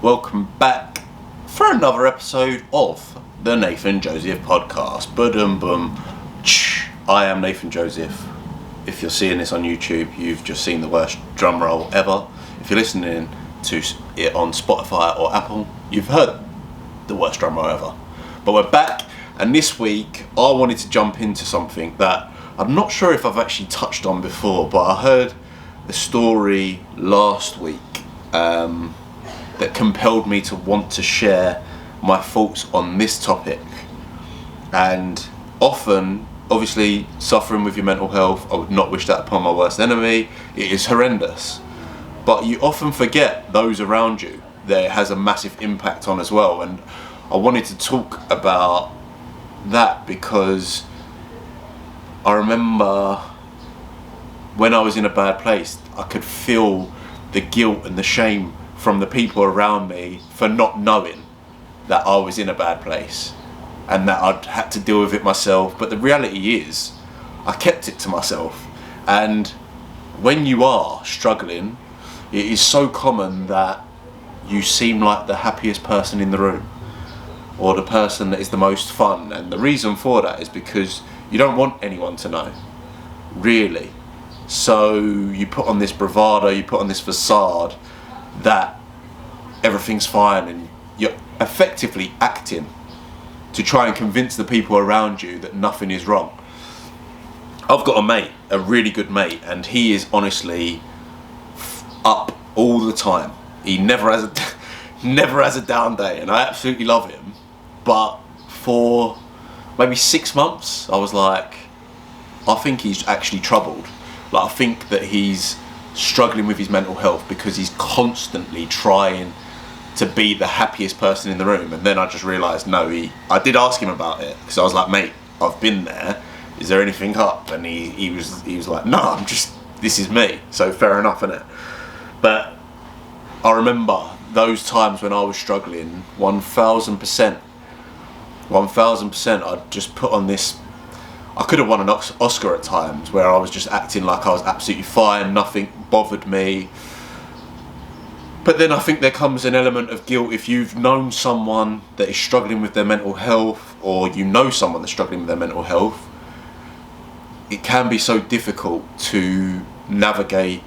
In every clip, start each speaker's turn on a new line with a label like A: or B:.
A: welcome back for another episode of the Nathan Joseph podcast. Boom, boom. I am Nathan Joseph. If you're seeing this on YouTube, you've just seen the worst drum roll ever. If you're listening to it on Spotify or Apple, you've heard the worst drum roll ever. But we're back, and this week I wanted to jump into something that I'm not sure if I've actually touched on before, but I heard a story last week that compelled me to want to share my thoughts on this topic. And often, obviously, suffering with your mental health, I would not wish that upon my worst enemy. It is horrendous. But you often forget those around you that it has a massive impact on as well. And I wanted to talk about that because I remember when I was in a bad place, I could feel the guilt and the shame from the people around me for not knowing that I was in a bad place and that I'd had to deal with it myself. But the reality is, I kept it to myself. And when you are struggling, it is so common that you seem like the happiest person in the room or the person that is the most fun. And the reason for that is because you don't want anyone to know, really. So you put on this bravado, you put on this facade that everything's fine, and you're effectively acting to try and convince the people around you that nothing is wrong. I've got a mate, a really good mate, and he is honestly up all the time. He never has a down day, and I absolutely love him. But for maybe 6 months, I was like, I think he's actually troubled. Like, I think that he's struggling with his mental health because he's constantly trying to be the happiest person in the room. And then I just realised, no, I did ask him about it, because I was like, mate, I've been there, is there anything up? And he was like, no, this is me. So fair enough, innit? But I remember those times when I was struggling, 1000%, I'd just put on this. I could have won an Oscar at times where I was just acting like I was absolutely fine, nothing bothered me. But then I think there comes an element of guilt if you've known someone that is struggling with their mental health, or you know someone that's struggling with their mental health. It can be so difficult to navigate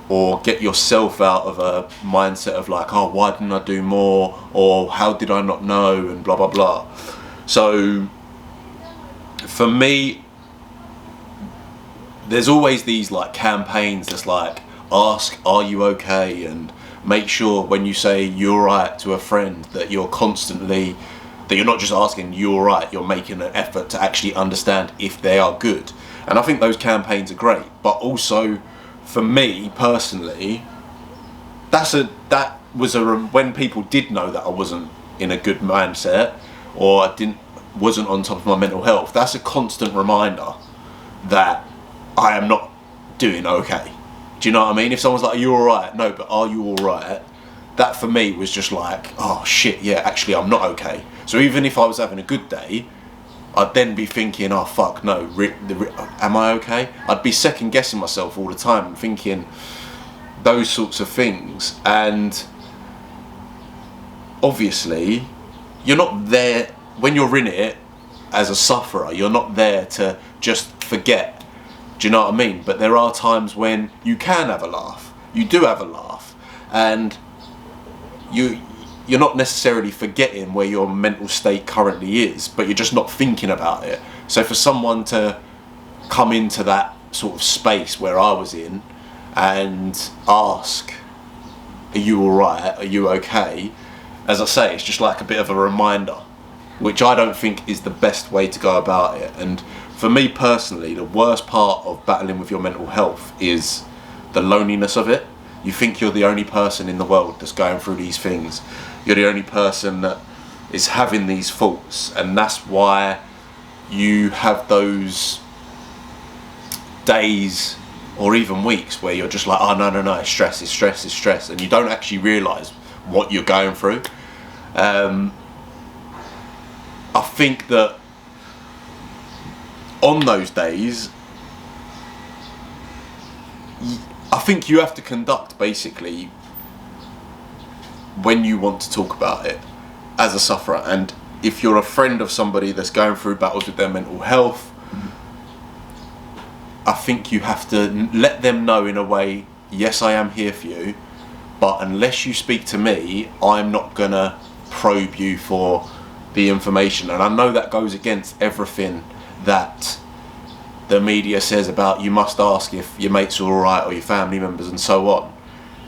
A: or get yourself out of a mindset of like, oh, why didn't I do more? Or how did I not know? And blah, blah, blah. So for me, there's always these like campaigns that's like, ask, are you okay? And make sure when you say you're right to a friend that you're not just asking you're right, you're making an effort to actually understand if they are good. And I think those campaigns are great. But also, for me personally, when people did know that I wasn't in a good mindset, or I wasn't on top of my mental health, that's a constant reminder that I am not doing okay. Do you know what I mean? If someone's like, are you alright? No, but are you alright? That for me was just like, oh shit, yeah, actually I'm not okay. So even if I was having a good day, I'd then be thinking, oh fuck, no, am I okay? I'd be second guessing myself all the time and thinking those sorts of things. And obviously, you're not there, when you're in it as a sufferer, you're not there to just forget. Do you know what I mean? But there are times when you can have a laugh. You do have a laugh. And you're not necessarily forgetting where your mental state currently is, but you're just not thinking about it. So for someone to come into that sort of space where I was in and ask, are you alright? Are you okay? As I say, it's just like a bit of a reminder, which I don't think is the best way to go about it. And for me personally, the worst part of battling with your mental health is the loneliness of it. You think you're the only person in the world that's going through these things. You're the only person that is having these thoughts, and that's why you have those days or even weeks where you're just like, oh no, it's stress, and you don't actually realise what you're going through. I think that on those days, I think you have to conduct basically when you want to talk about it as a sufferer. And if you're a friend of somebody that's going through battles with their mental health, I think you have to let them know in a way, yes, I am here for you, but unless you speak to me, I'm not gonna probe you for the information. And I know that goes against everything that the media says about you must ask if your mates are alright or your family members and so on.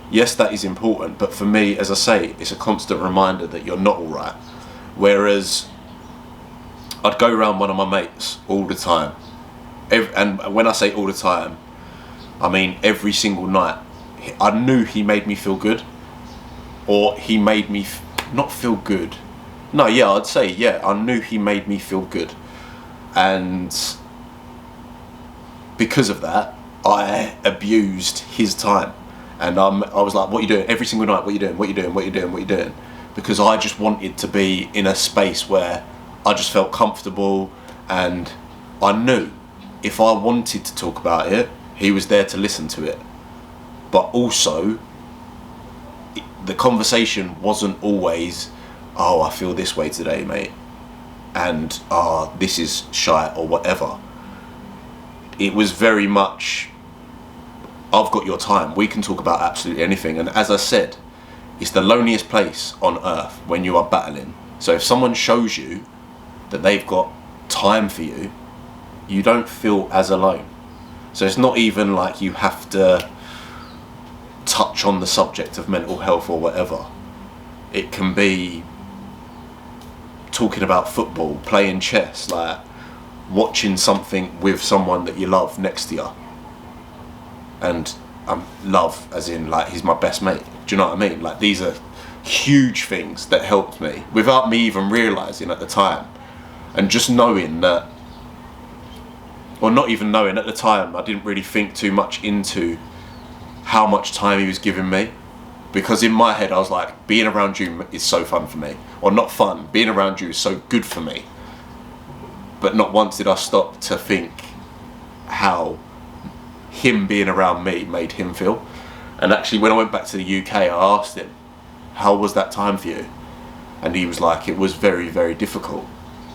A: Yes, that is important, but for me, as I say, it's a constant reminder that you're not alright. Whereas I'd go around one of my mates all the time, and when I say all the time, I mean every single night. I knew he made me feel good, or he made me not feel good. No, yeah, I'd say, yeah, I knew he made me feel good. And because of that, I abused his time. And I was like, what are you doing? Every single night, what are you doing? What are you doing? What are you doing? What are you doing? Because I just wanted to be in a space where I just felt comfortable, and I knew if I wanted to talk about it, he was there to listen to it. But also, the conversation wasn't always, oh, I feel this way today, mate, and this is shite or whatever. It was very much, I've got your time, we can talk about absolutely anything. And as I said, it's the loneliest place on earth when you are battling. So if someone shows you that they've got time for you, you don't feel as alone. So it's not even like you have to touch on the subject of mental health or whatever. It can be talking about football, playing chess, like watching something with someone that you love next to you. And love as in like he's my best mate. Do you know what I mean? Like these are huge things that helped me without me even realising at the time. And just knowing that, or not even knowing at the time, I didn't really think too much into how much time he was giving me. Because in my head I was like, being around you is so fun for me. Or not fun, being around you is so good for me. But not once did I stop to think how him being around me made him feel. And actually when I went back to the UK, I asked him, how was that time for you? And he was like, it was very, very difficult,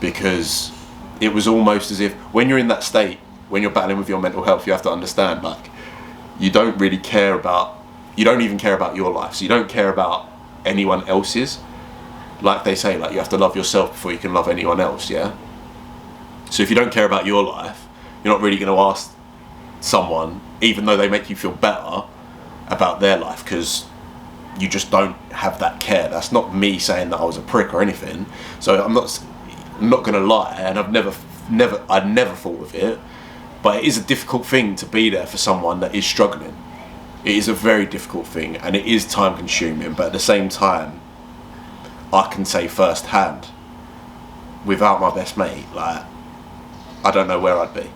A: because it was almost as if when you're in that state, when you're battling with your mental health, you have to understand, like, you don't really care about, you don't even care about your life, so you don't care about anyone else's. Like they say, like, you have to love yourself before you can love anyone else, yeah? So if you don't care about your life, you're not really going to ask someone, even though they make you feel better, about their life, because you just don't have that care. That's not me saying that I was a prick or anything. So I'm not going to lie, and I'd never thought of it, but it is a difficult thing to be there for someone that is struggling. It is a very difficult thing, and it is time consuming, but at the same time, I can say firsthand, without my best mate, like, I don't know where I'd be,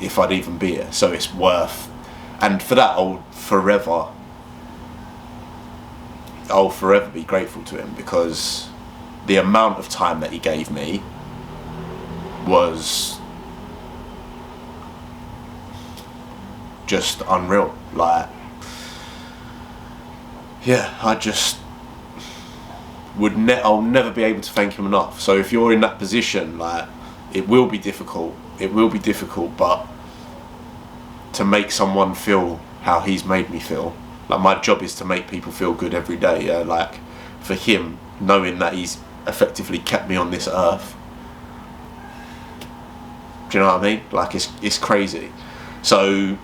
A: if I'd even be here. So it's worth, and for that I'll forever be grateful to him, because the amount of time that he gave me was just unreal. Like, yeah, I just I'll never be able to thank him enough. So if you're in that position, like, it will be difficult, but to make someone feel how he's made me feel, like, my job is to make people feel good every day, yeah? Like, for him, knowing that he's effectively kept me on this earth, do you know what I mean? Like, it's crazy. So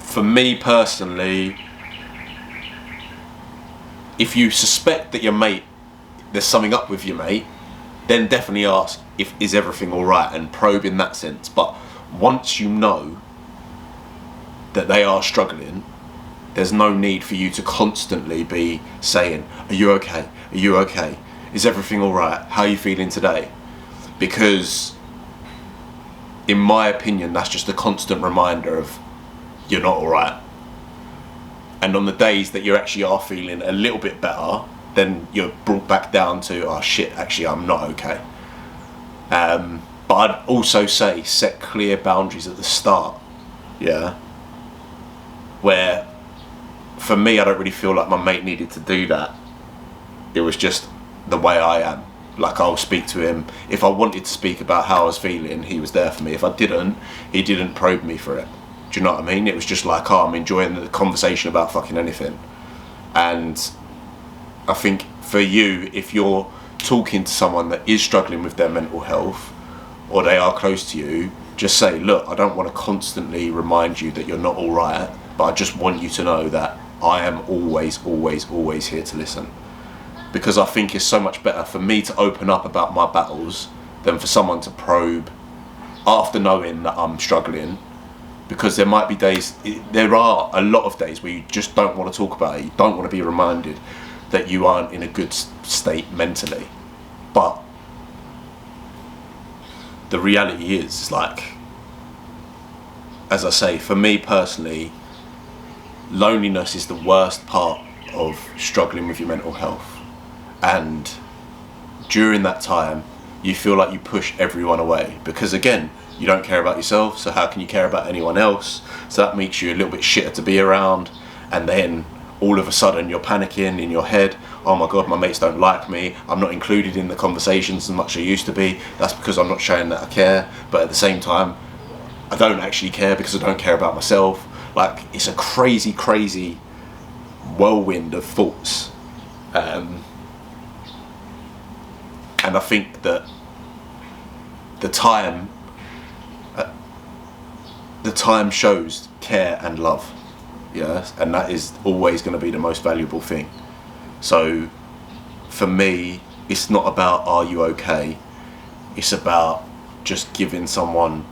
A: for me personally, if you suspect that your mate, there's something up with your mate, then definitely ask is everything alright, and probe in that sense. But once you know that they are struggling, there's no need for you to constantly be saying, are you okay? Are you okay? Is everything alright? How are you feeling today? Because in my opinion, that's just a constant reminder of you're not alright. And on the days that you actually are feeling a little bit better, then you're brought back down to, oh shit, actually I'm not okay. But I'd also say set clear boundaries at the start, yeah? Where for me, I don't really feel like my mate needed to do that. It was just the way I am. Like, I'll speak to him. If I wanted to speak about how I was feeling, he was there for me. If I didn't, he didn't probe me for it. Do you know what I mean? It was just like, oh, I'm enjoying the conversation about fucking anything. And I think for you, if you're talking to someone that is struggling with their mental health, or they are close to you, just say, look, I don't want to constantly remind you that you're not all right, but I just want you to know that I am always, always, always here to listen. Because I think it's so much better for me to open up about my battles than for someone to probe after knowing that I'm struggling. Because there might be days, there are a lot of days where you just don't want to talk about it. You don't want to be reminded that you aren't in a good state mentally. But the reality is, like, as I say, for me personally, loneliness is the worst part of struggling with your mental health. And during that time, you feel like you push everyone away because, again, you don't care about yourself, so how can you care about anyone else? So that makes you a little bit shitter to be around. And then all of a sudden you're panicking in your head, oh my god, my mates don't like me, I'm not included in the conversations as much as I used to be, that's because I'm not showing that I care. But at the same time, I don't actually care because I don't care about myself. Like, it's a crazy, crazy whirlwind of thoughts. And I think that the time shows care and love, yes, and that is always going to be the most valuable thing. So for me, it's not about are you okay, it's about just giving someone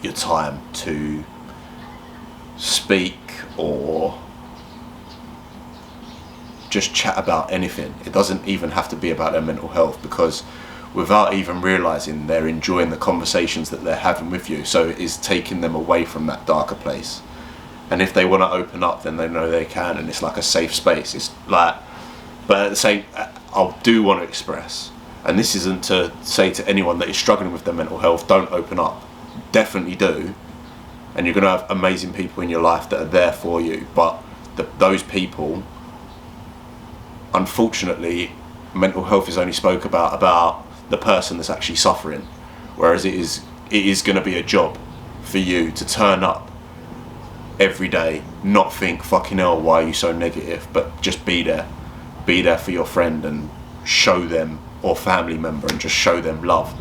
A: your time to speak or just chat about anything. It doesn't even have to be about their mental health, because without even realising, they're enjoying the conversations that they're having with you, so it is taking them away from that darker place. And if they want to open up, then they know they can, and it's like a safe space. It's like, but at the same, I do want to express, and this isn't to say to anyone that is struggling with their mental health, don't open up. Definitely do, and you're going to have amazing people in your life that are there for you, but those people, unfortunately, mental health is only spoke about the person that's actually suffering, whereas it is going to be a job for you to turn up every day, not think fucking hell why are you so negative, but just be there for your friend and show them, or family member, and just show them love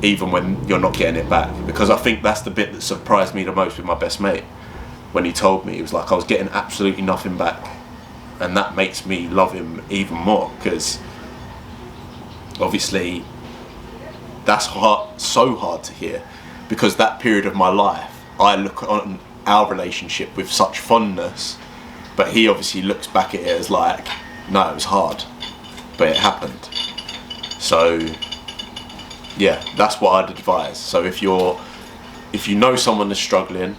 A: even when you're not getting it back. Because I think that's the bit that surprised me the most with my best mate, when he told me, it was like I was getting absolutely nothing back. And that makes me love him even more, because obviously that's so hard to hear, because that period of my life, I look on our relationship with such fondness, but he obviously looks back at it as like, no, it was hard, but it happened. So yeah, that's what I'd advise. So if you know someone is struggling,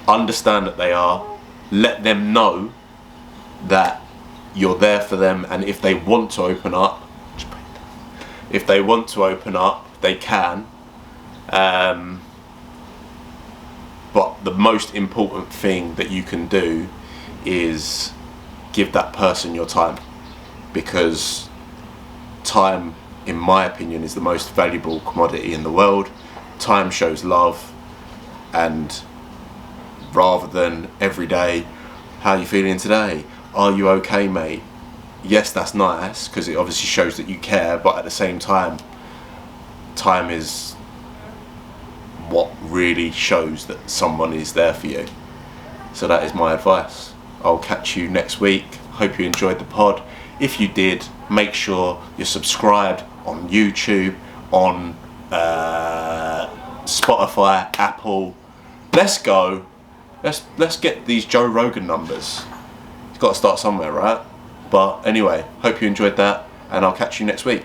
A: understand that they are, let them know that you're there for them, and if they want to open up, they can. But the most important thing that you can do is give that person your time, because time, in my opinion, is the most valuable commodity in the world. Time shows love, and rather than every day, how are you feeling today? Are you okay, mate? Yes, that's nice, because it obviously shows that you care, but at the same time, time is what really shows that someone is there for you. So that is my advice. I'll catch you next week. Hope you enjoyed the pod. If you did, make sure you're subscribed on YouTube, on Spotify, Apple. Let's go. Let's get these Joe Rogan numbers. It's got to start somewhere, right? But anyway, hope you enjoyed that, and I'll catch you next week.